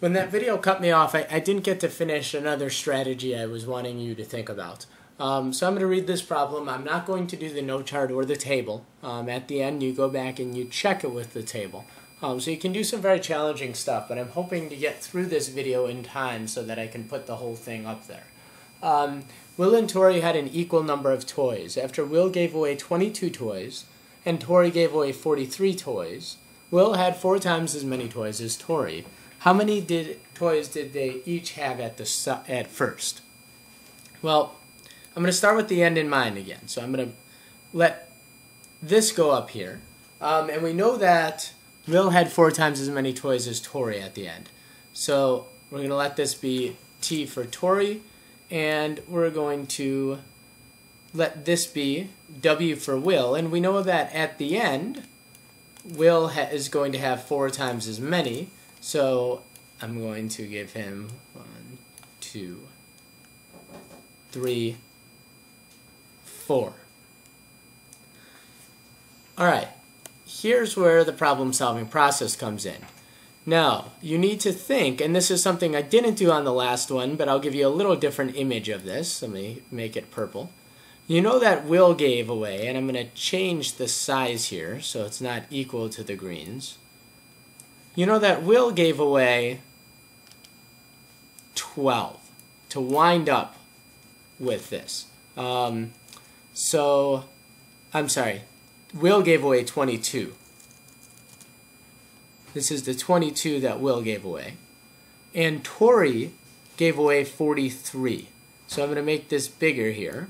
When that video cut me off, I didn't get to finish another strategy I was wanting you to think about. So I'm going to read this problem. I'm not going to do the note chart or the table. At the end, you go back and you check it with the table. So you can do some very challenging stuff, but I'm hoping to get through this video in time so that I can put the whole thing up there. Will and Tori had an equal number of toys. After Will gave away 22 toys and Tori gave away 43 toys, Will had 4 times as many toys as Tori. How many toys did they each have at first? Well, I'm going to start with the end in mind again. So I'm going to let this go up here. And we know that Will had 4 times as many toys as Tori at the end. So we're going to let this be T for Tori. And we're going to let this be W for Will. And we know that at the end, Will is going to have 4 times as many. So I'm going to give him 1, 2, 3, 4. Alright, here's where the problem-solving process comes in. Now, you need to think, and this is something I didn't do on the last one, but I'll give you a little different image of this. Let me make it purple. You know that Will gave away, and I'm going to change the size here so it's not equal to the greens. You know that Will gave away 12 to wind up with this. I'm sorry, Will gave away 22. This is the 22 that Will gave away. And Tori gave away 43. So I'm going to make this bigger here.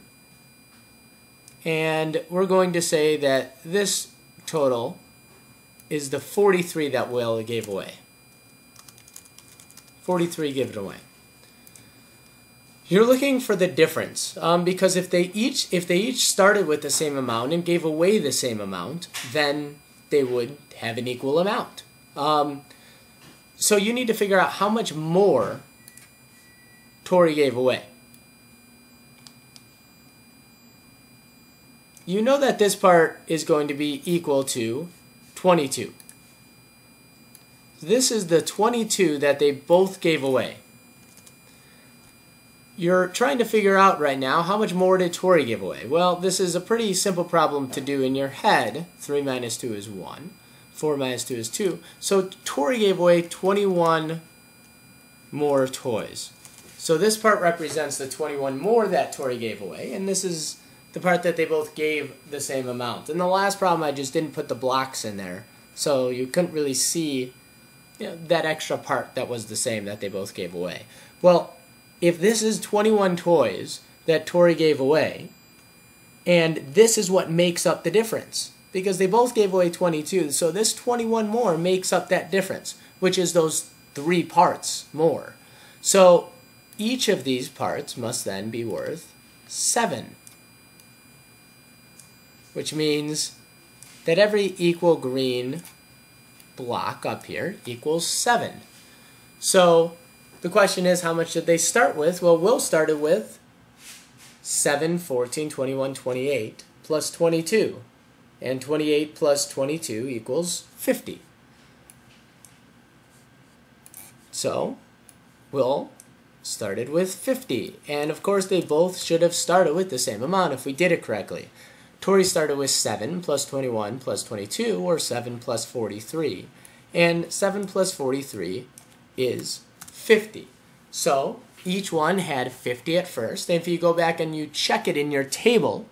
And we're going to say that this total is the 43 that Will gave away. 43 give it away. You're looking for the difference because if they each started with the same amount and gave away the same amount, then they would have an equal amount. So you need to figure out how much more Tori gave away. You know that this part is going to be equal to 22. This is the 22 that they both gave away. You're trying to figure out right now how much more did Tori give away. Well, this is a pretty simple problem to do in your head. 3 minus 2 is 1. 4 minus 2 is 2. So Tori gave away 21 more toys. So this part represents the 21 more that Tori gave away, and this is the part that they both gave the same amount. In the last problem, I just didn't put the blocks in there, so you couldn't really see that extra part that was the same that they both gave away. Well, if this is 21 toys that Tori gave away, and this is what makes up the difference, because they both gave away 22, so this 21 more makes up that difference, which is those 3 parts more. So each of these parts must then be worth 7. Which means that every equal green block up here equals 7. So the question is, how much did they start with? Well, Will started with 7, 14, 21, 28 plus 22. And 28 plus 22 equals 50. So Will started with 50. And of course, they both should have started with the same amount if we did it correctly. Tori started with 7 plus 21 plus 22, or 7 plus 43. And 7 plus 43 is 50. So each one had 50 at first. And if you go back and you check it in your table,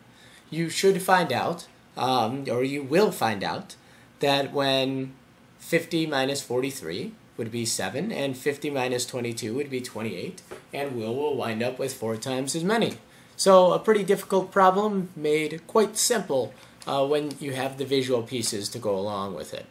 you should find out, or you will find out, that when 50 minus 43 would be 7, and 50 minus 22 would be 28, and will wind up with 4 times as many. So a pretty difficult problem made quite simple when you have the visual pieces to go along with it.